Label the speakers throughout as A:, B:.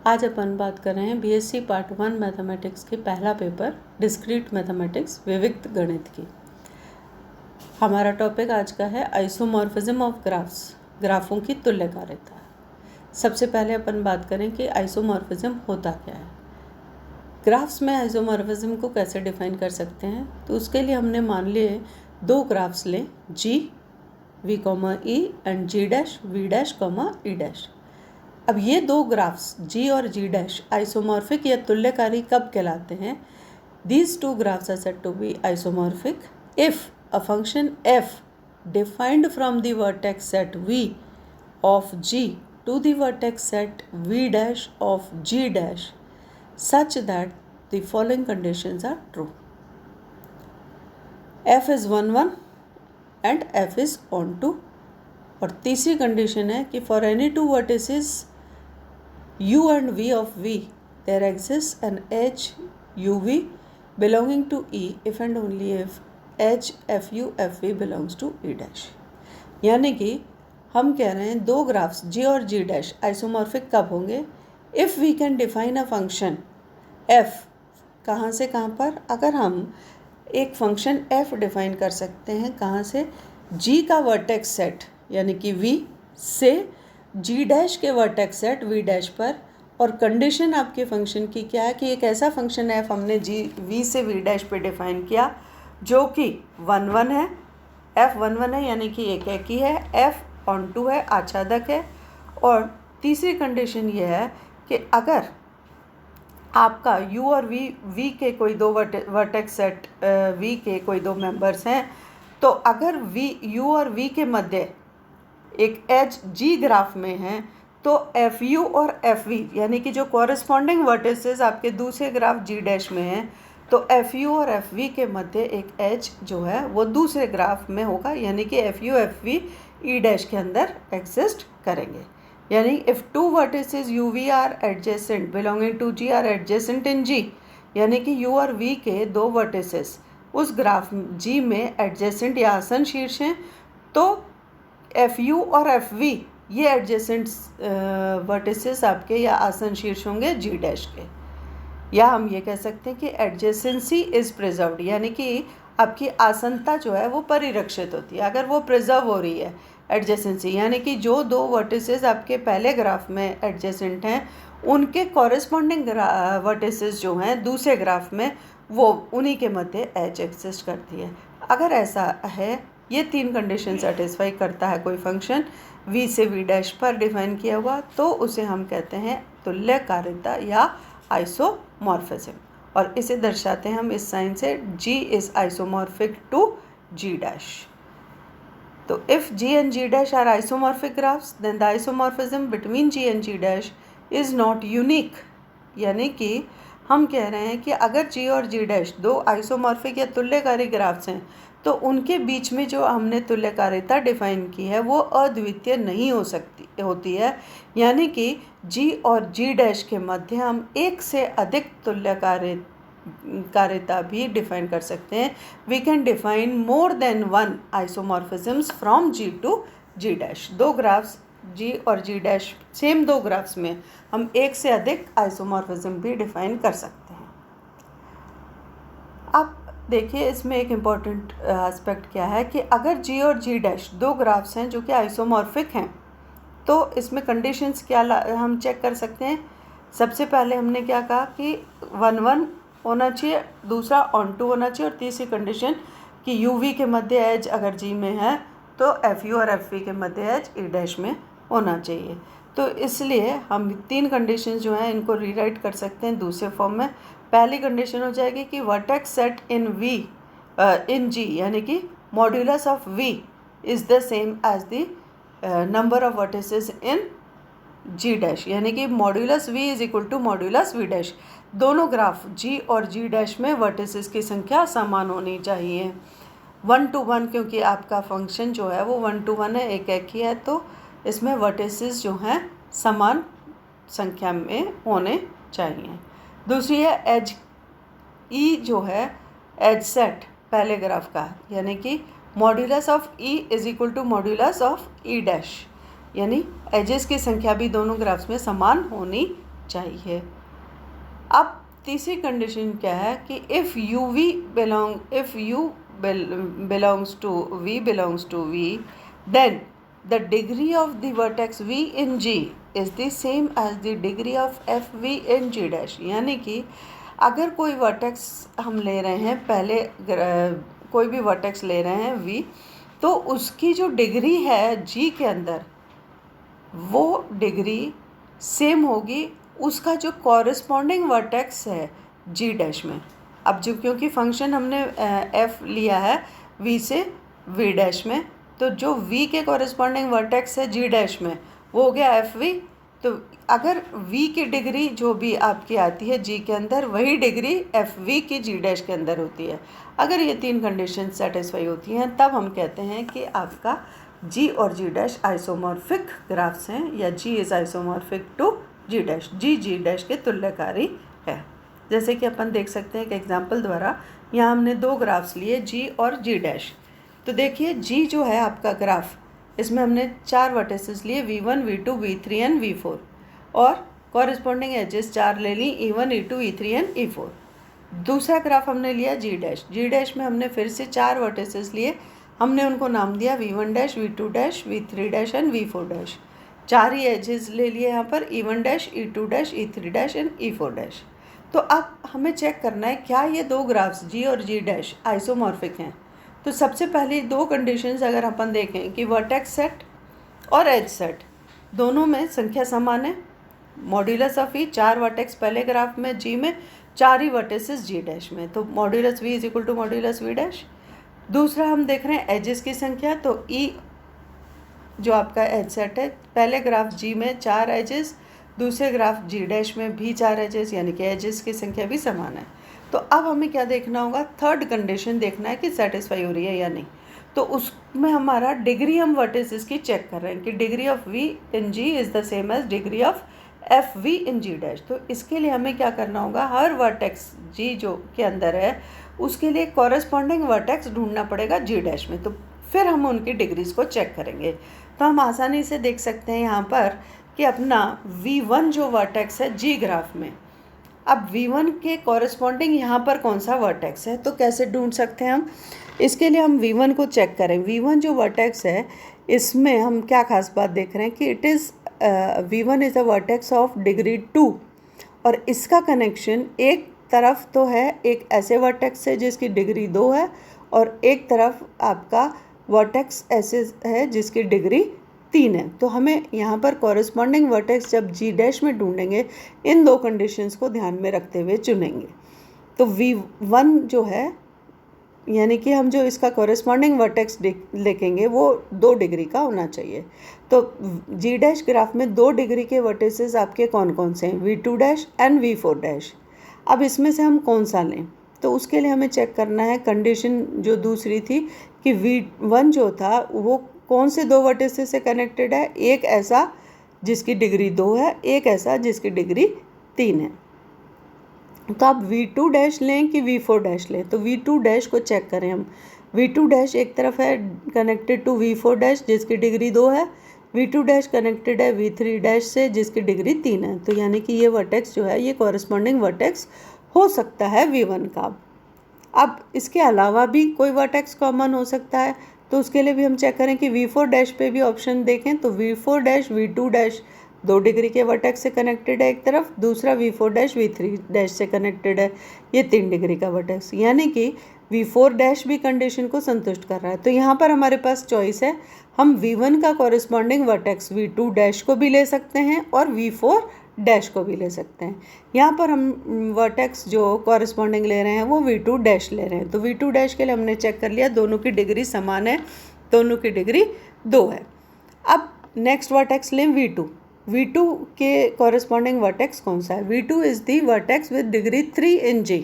A: आज अपन बात कर रहे हैं बीएससी पार्ट 1 मैथमेटिक्स के पहला पेपर डिस्क्रीट मैथमेटिक्स विविक्त गणित की। हमारा टॉपिक आज का है आइसोमॉर्फिज्म ऑफ ग्राफ्स, ग्राफों की तुल्यकारिता। सबसे पहले अपन बात करें कि आइसोमॉर्फिज्म होता क्या है। ग्राफ्स में आइसोमॉर्फिज्म को कैसे डिफाइन कर सकते हैं, तो उसके लिए हमने मान लिए दो ग्राफ्स लें, G V comma E and G dash V dash comma E dash. अब ये दो ग्राफ्स जी और जी डैश आइसोमॉर्फिक या तुल्यकारी कब कहलाते हैं? These two graphs are said to be isomorphic if a function f defined from the vertex set v of g to the vertex set v dash of g dash such that the following conditions are true. f is 1 1 and f is on 2. और तीसरी condition है कि for any two vertices u and v of v there exists an edge uv belonging to e if and only if edge fu fv belongs to e dash। यानी कि हम कह रहे हैं दो ग्राफ्स g और g डैश आइसोमॉर्फिक कब होंगे? If we can define a function f कहाँ से कहाँ पर, अगर हम एक फंक्शन f डिफाइन कर सकते हैं कहाँ से, g का वर्टेक्स सेट यानी कि v से g डैश के वर्टेक्स सेट v डैश पर। और कंडीशन आपके फंक्शन की क्या है कि एक ऐसा फंक्शन f हमने v से v डैश पे डिफाइन किया जो कि 1 1 है, f 1 1 है यानी कि एक एक ही है, f ऑन 2 है, आच्छादक है। और तीसरी कंडीशन ये है कि अगर आपका u और v के कोई दो वर्टेक्स सेट v के कोई दो मेंबर्स हैं, तो अगर u और v के मध्य एक एज g ग्राफ में है तो fu और fv यानी कि जो कॉरेस्पॉन्डिंग वर्टिसेस आपके दूसरे ग्राफ g डैश में हैं, तो fu और fv के मध्य एक एज जो है वो दूसरे ग्राफ में होगा, यानी कि fu fv e डैश के अंदर एग्जिस्ट करेंगे। यानी if two vertices uv are adjacent belonging to g are adjacent in g, यानी कि u और v के दो वर्टिसेस उस ग्राफ g में एडजेसेंट या आसन शीर्ष हैं, तो fu और fv ये एडजेसेंट वर्टिसेस आपके या आसन शीर्ष होंगे g डैश के। या हम ये कह सकते हैं कि एडजेसेंसी इज़ प्रिजर्व्ड, यानी कि आपकी आसनता जो है वो परिरक्षित होती है अगर वो प्रिजर्व हो रही है। एडजेसेंसी यानी कि जो दो वर्टिसेस आपके पहले ग्राफ में एडजेसेंट हैं उनके कॉरेस्पॉन्डिंग वर्टिसेस जो हैं दूसरे ग्राफ में वो उन्हीं के मध्य एज एग्जिस्ट करती है। अगर ऐसा है, ये तीन कंडीशन सेटिस्फाई करता है कोई फंक्शन v से v डैश पर डिफाइन किया हुआ, तो उसे हम कहते हैं तुल्यकारिता या आइसोमॉर्फिज्म। और इसे दर्शाते हैं हम इस साइन से, g is isomorphic to g dash. तो if g and g dash are isomorphic graphs then the isomorphism between g and g dash is not unique. यानी कि हम कह रहे हैं कि अगर g और g डैश दो आइसोमॉर्फिक या तुल्यकारी ग्राफ्स हैं तो उनके बीच में जो हमने तुल्यकारिता डिफाइन की है वो अद्वितीय नहीं होती है। यानी कि g और g डैश के मध्य हम एक से अधिक तुल्यकारिता भी डिफाइन कर सकते हैं। We can define more than one isomorphisms from g to g dash. दो ग्राफ्स g और g डैश सेम दो ग्राफ्स में हम एक से अधिक आइसोमॉर्फिज्म भी डिफाइन कर सकते हैं। अब देखिए इसमें एक इम्पॉर्टेंट एस्पेक्ट क्या है कि अगर g और g डैश दो ग्राफ्स हैं जो कि आइसोमॉर्फिक हैं, तो इसमें कंडीशंस क्या हम चेक कर सकते हैं। सबसे पहले हमने क्या कहा कि 1 1 होना चाहिए, दूसरा ऑन 2 होना चाहिए, और तीसरी कंडीशन कि uv के मध्य एज अगर g में है तो fu और fv के मध्य एज e डैश में होना चाहिए। तो इसलिए हम तीन कंडीशंस जो हैं इनको रीराइट कर सकते हैं दूसरे फॉर्म में। पहली कंडीशन हो जाएगी कि vertex set in v in g यानी कि modulus of v is the same as the number of vertices in g dash, यानी कि modulus v is equal to modulus v dash. दोनों ग्राफ g और g dash में vertices की संख्या समान होनी चाहिए 1 to 1, क्योंकि आपका फंक्शन जो है वो 1 to 1 है, एक एक ही है, तो इसमें वर्टिसेस जो हैं समान संख्या में होने चाहिए। दूसरी है एज ई जो है एज सेट पहले ग्राफ का, यानी कि modulus of E is equal to modulus of E dash, यानी एजेस की संख्या भी दोनों ग्राफ्स में समान होनी चाहिए। अब तीसरी कंडीशन क्या है कि if U belongs to V then the degree of the vertex v in g is the same as the degree of F V in g dash. यानी कि अगर कोई वर्टेक्स हम ले रहे हैं, पहले कोई भी वर्टेक्स ले रहे हैं v, तो उसकी जो डिग्री है g के अंदर वो डिग्री सेम होगी उसका जो कॉरस्पॉन्डिंग वर्टेक्स है g डैश में। अब जो क्योंकि फंक्शन हमने f लिया है v से v डैश में, तो जो v के कॉरस्पॉन्डिंग वर्टेक्स है g डैश में वो हो गया एफ वी। तो अगर v की डिग्री जो भी आपकी आती है g के अंदर, वही डिग्री एफ वी की g डैश के अंदर होती है। अगर ये तीन कंडीशन सेटिस्फाई होती हैं तब हम कहते हैं कि आपका g और g डैश आइसोमॉर्फिक ग्राफ्स हैं, या g is isomorphic to g dash, g dash के तुल्यकारी है। जैसे कि अपन देख सकते हैं कि एग्जाम्पल द्वारा यहाँ हमने दो ग्राफ्स लिए g और g डैश। तो देखिए g जो है आपका ग्राफ, इसमें हमने 4 वर्टिसेस लिए v1, v2, v3 and v4, और कॉरस्पॉन्डिंग एजेस 4 ले ली e1, e2, e3 and e4। दूसरा ग्राफ हमने लिया g डैश में हमने फिर से 4 वर्टिसेस लिए, हमने उनको नाम दिया v1 dash, v2 dash, v3 dash and v4 dash. 4 ही एजेस ले लिए यहाँ पर e1 dash, e2 dash, e3 dash and e4 dash. तो अब हमें चेक करना है क्या ये दो ग्राफ्स g और g डैश आइसोमॉर्फिक हैं। तो सबसे पहले दो कंडीशंस अगर अपन देखें कि वर्टेक्स सेट और एज सेट दोनों में संख्या समान है, मॉड्यूलस ऑफ ई 4 वर्टेक्स पहले ग्राफ में g में, 4 ही वर्टेसेस g डैश में, तो modulus v is equal to modulus v dash. दूसरा हम देख रहे हैं एजेस की संख्या, तो e जो आपका एज सेट है, पहले ग्राफ g में 4 एजेस, दूसरे ग्राफ g डैश में भी 4 एजेस, यानी कि एजेस की संख्या भी समान है। तो अब हमें क्या देखना होगा, थर्ड कंडीशन देखना है कि सेटिस्फाई हो रही है या नहीं। तो उसमें हमारा डिग्री हम वर्टिसेस की चेक कर रहे हैं कि degree of v in g is the same as degree of F V in g dash. तो इसके लिए हमें क्या करना होगा, हर वर्टेक्स g जो के अंदर है उसके लिए कॉरस्पॉन्डिंग वर्टेक्स ढूंढना पड़ेगा g डैश में, तो फिर हम उनकी डिग्रीज़ को चेक करेंगे। तो हम आसानी से देख सकते हैं यहाँ पर कि अपना v1 जो वर्टेक्स है g ग्राफ में, अब v1 के कॉरस्पॉन्डिंग यहाँ पर कौन सा वर्टेक्स है, तो कैसे ढूंढ सकते हैं हम। इसके लिए हम v1 को चेक करें। v1 जो वर्टेक्स है इसमें हम क्या खास बात देख रहे हैं कि it is v1 is a vertex of degree 2, और इसका कनेक्शन एक तरफ तो है एक ऐसे वर्टेक्स से जिसकी डिग्री 2 है, और एक तरफ आपका वर्टेक्स ऐसे है जिसकी डिग्री 3 है। तो हमें यहाँ पर कॉरस्पॉन्डिंग वर्टेक्स जब g डैश में ढूंढेंगे इन दो कंडीशंस को ध्यान में रखते हुए चुनेंगे। तो v1 जो है, यानी कि हम जो इसका कॉरस्पॉन्डिंग वर्टेक्स देखेंगे वो 2 डिग्री का होना चाहिए। तो g डैश ग्राफ में 2 डिग्री के वर्टिसेस आपके कौन कौन से हैं, v2 dash and v4 dash. अब इसमें से हम कौन सा लें, तो उसके लिए हमें चेक करना है कंडीशन जो दूसरी थी कि v1 जो था वो कौन से 2 वर्टिसेस से कनेक्टेड है, एक ऐसा जिसकी डिग्री 2 है, एक ऐसा जिसकी डिग्री 3 है। तो आप v2 डैश लें कि v4 डैश लें, तो v2 डैश को चेक करें हम। v2 डैश एक तरफ है कनेक्टेड टू v4 डैश जिसकी डिग्री 2 है, v2 डैश कनेक्टेड है v3 डैश से जिसकी डिग्री 3 है। तो यानी कि ये वर्टेक्स जो है ये कॉरस्पॉन्डिंग वर्टेक्स हो सकता है v1 का। अब इसके अलावा भी कोई वर्टेक्स कॉमन हो सकता है, तो उसके लिए भी हम चेक करें कि v4 डैश पे भी ऑप्शन देखें, तो v4 dash v2 dash 2 degree के वर्टेक्स से कनेक्टेड है एक तरफ, दूसरा v4 डैश v3 डैश से कनेक्टेड है, ये 3 डिग्री का वर्टेक्स, यानी कि v4 डैश भी कंडीशन को संतुष्ट कर रहा है। तो यहाँ पर हमारे पास चॉइस है, हम v1 का कॉरस्पॉन्डिंग वर्टेक्स v2 डैश को भी ले सकते हैं और v4 डैश को भी ले सकते हैं। यहाँ पर हम वर्टेक्स जो कॉरस्पॉन्डिंग ले रहे हैं वो v2 डैश ले रहे हैं। तो v2 डैश के लिए हमने चेक कर लिया, दोनों की डिग्री समान है, दोनों की डिग्री 2 है। अब नेक्स्ट वर्टेक्स लें v2 के कॉरस्पॉन्डिंग वर्टेक्स कौन सा है, v2 is the vertex with degree 3 in g।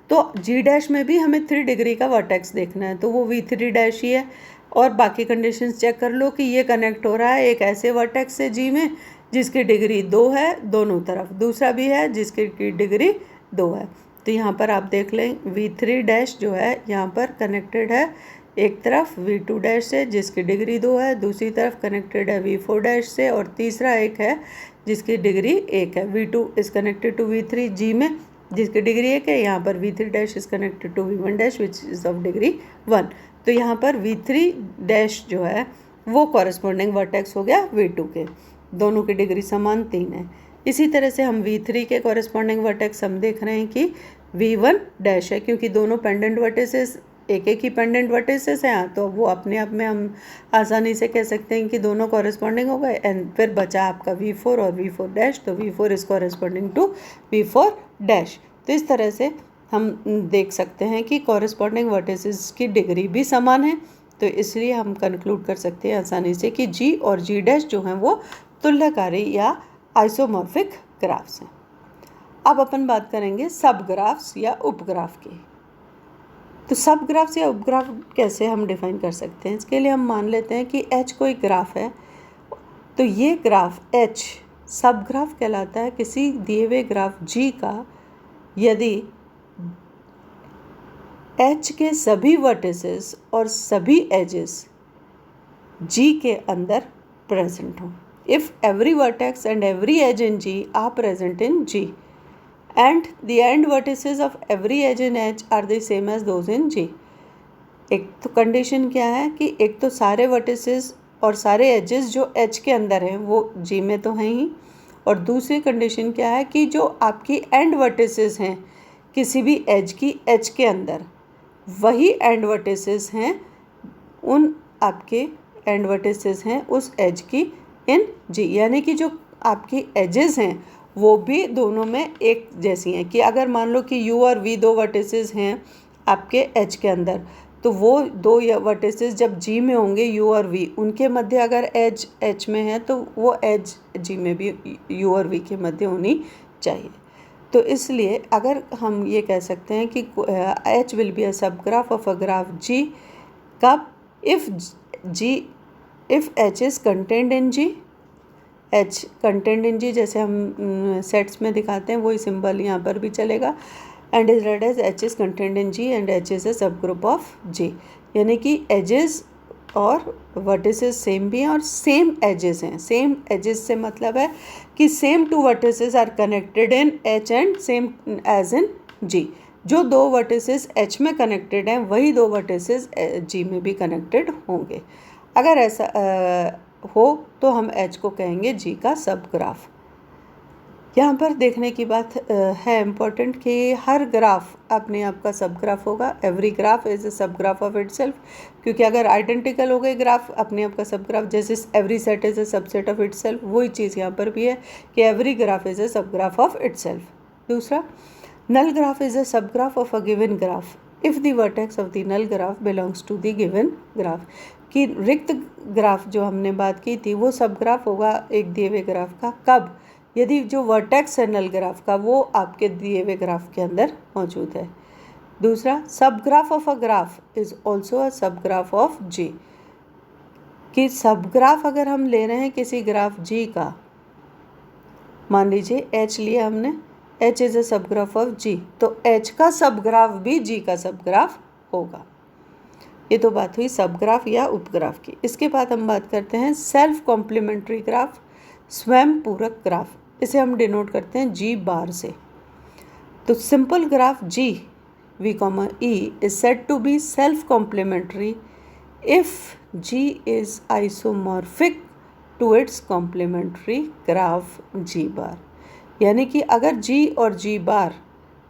A: तो g डैश में भी हमें 3 डिग्री का वर्टेक्स देखना है, तो वो v3 डैश ही है, और बाकी कंडीशंस चेक कर लो कि ये कनेक्ट हो रहा है एक ऐसे वर्टेक्स से g में जिसकी डिग्री 2 है दोनों तरफ, दूसरा भी है जिसकी डिग्री 2 है। तो यहाँ पर आप देख लें v3 डैश जो है यहाँ पर कनेक्टेड है एक तरफ v2 डैश से जिसकी डिग्री 2 है, दूसरी तरफ कनेक्टेड है v4 डैश से, और तीसरा एक है जिसकी डिग्री 1 है। V2 is connected to V3 G में जिसकी डिग्री 1 है। यहाँ पर V3 dash is connected to V1 dash which is of degree 1। तो यहाँ पर V3 डैश जो है वो कॉरेस्पॉन्डिंग वर्टेक्स हो गया V2 के, दोनों की डिग्री समान 3 है। इसी तरह से हम V3 के कॉरेस्पॉन्डिंग वर्टेक्स हम देख रहे हैं कि V1 डैश है, क्योंकि दोनों पेंडेंट वर्टिसेस एक ही पेंडेंट वर्टिसेस हैं, तो वो अपने आप में हम आसानी से कह सकते हैं कि दोनों कॉरेस्पॉन्डिंग हो गए। एंड फिर बचा आपका V4 और V4 डैश, तो V4 is corresponding to V4 dash. तो इस तरह से हम देख सकते हैं कि कॉरेस्पॉन्डिंग वर्टिसेस की डिग्री भी समान है, तो इसलिए हम कंक्लूड कर सकते हैं आसानी से कि G और G डैश जो हैं वो तुल्यकारी या आइसोमॉर्फिक ग्राफ्स हैं। अब अपन बात करेंगे सब ग्राफ्स या उपग्राफ की। तो सब ग्राफ्स या उपग्राफ कैसे हम डिफाइन कर सकते हैं? इसके लिए हम मान लेते हैं कि H कोई ग्राफ है, तो ये ग्राफ H सब ग्राफ कहलाता है किसी दिए हुए ग्राफ G का यदि H के सभी वर्टिसेस और सभी एजेस G के अंदर प्रेजेंट हों। If every vertex and every edge in G are present in G and the end vertices of every edge in H are the same as those in G। एक तो condition क्या है कि एक तो सारे वर्टिसेस और सारे एजेस जो H के अंदर हैं वो G में तो हैं ही, और दूसरी कंडीशन क्या है कि जो आपकी एंड वर्टिसेस हैं किसी भी एज की H के अंदर, वही एंड वर्टिसेस हैं उन आपके एंड वर्टिसेस हैं उस एज की इन G, यानी कि जो आपकी एजेस हैं वो भी दोनों में एक जैसी हैं। कि अगर मान लो कि U और V दो वर्टिसेस हैं आपके H के अंदर, तो वो दो वर्टिसेस जब G में होंगे U और V, उनके मध्य अगर एज H में है तो वो एज G में भी U और V के मध्य होनी चाहिए। तो इसलिए अगर हम ये कह सकते हैं कि H will be a subgraph of a graph G कब? If H is contained in G, H contained in G जैसे हम सेट्स में दिखाते हैं वही सिंबल यहाँ पर भी चलेगा। And is red edge H is contained in G and H is a subgroup of G, यानी कि एजेस और वर्टिसेस सेम भी हैं और सेम एजेस हैं। सेम एजेस से मतलब है कि same two vertices are connected in H and same edge in G। जो दो वर्टिसेस H में कनेक्टेड हैं वही दो वर्टिसेस G में भी कनेक्टेड होंगे। अगर ऐसा हो तो हम H को कहेंगे G का सब ग्राफ। यहाँ पर देखने की बात है इम्पोर्टेंट कि हर ग्राफ अपने आप का सब ग्राफ होगा। Every graph is a subgraph of itself, क्योंकि अगर आइडेंटिकल हो गए ग्राफ अपने आप का सब ग्राफ, जैसे every set is a subset of itself, वही चीज़ यहाँ पर भी है कि every graph is a subgraph of itself. दूसरा, नल graph is a subgraph of a given graph if the vertex of the null graph belongs to the given graph. कि रिक्त graph जो हमने बात की थी वो सब ग्राफ होगा एक दिए हुए ग्राफ का कब? यदि जो वर्टेक्स है नल ग्राफ का वो आपके दिए हुए ग्राफ के अंदर मौजूद है। दूसरा, सब graph of a graph is also a subgraph of G। कि सब ग्राफ अगर हम ले रहे हैं किसी ग्राफ G का, मान लीजिए H लिया हमने, H is a subgraph of G, तो H का सब ग्राफ भी G का सब ग्राफ होगा। ये तो बात हुई सब ग्राफ या उपग्राफ की। इसके बाद हम बात करते हैं सेल्फ कॉम्प्लीमेंट्री ग्राफ, स्वयं पूरक ग्राफ। इसे हम डिनोट करते हैं G बार से। तो simple graph G V, E is said to be self complementary if G is isomorphic to its complementary graph G बार। यानी कि अगर G और G बार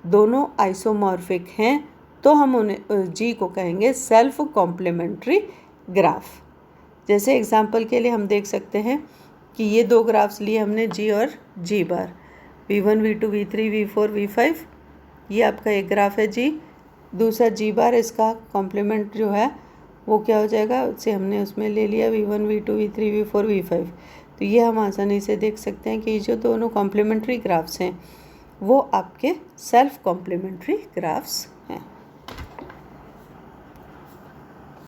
A: दोनों आइसोमॉर्फिक हैं तो हम उन्हें G को कहेंगे सेल्फ कॉम्प्लीमेंट्री ग्राफ। जैसे एग्जांपल के लिए हम देख सकते हैं कि ये दो ग्राफ्स लिए हमने G और G बार, V1 V2 V3 V4 V5, ये आपका एक ग्राफ है G। दूसरा G बार इसका कॉम्प्लीमेंट जो है वो क्या हो जाएगा, उससे हमने उसमें ले लिया V1 V2 V3 V4 V5। तो ये हम आसानी से देख सकते हैं कि जो दोनों कॉम्प्लीमेंट्री ग्राफ्स हैं वो आपके सेल्फ कॉम्प्लीमेंट्री ग्राफ्स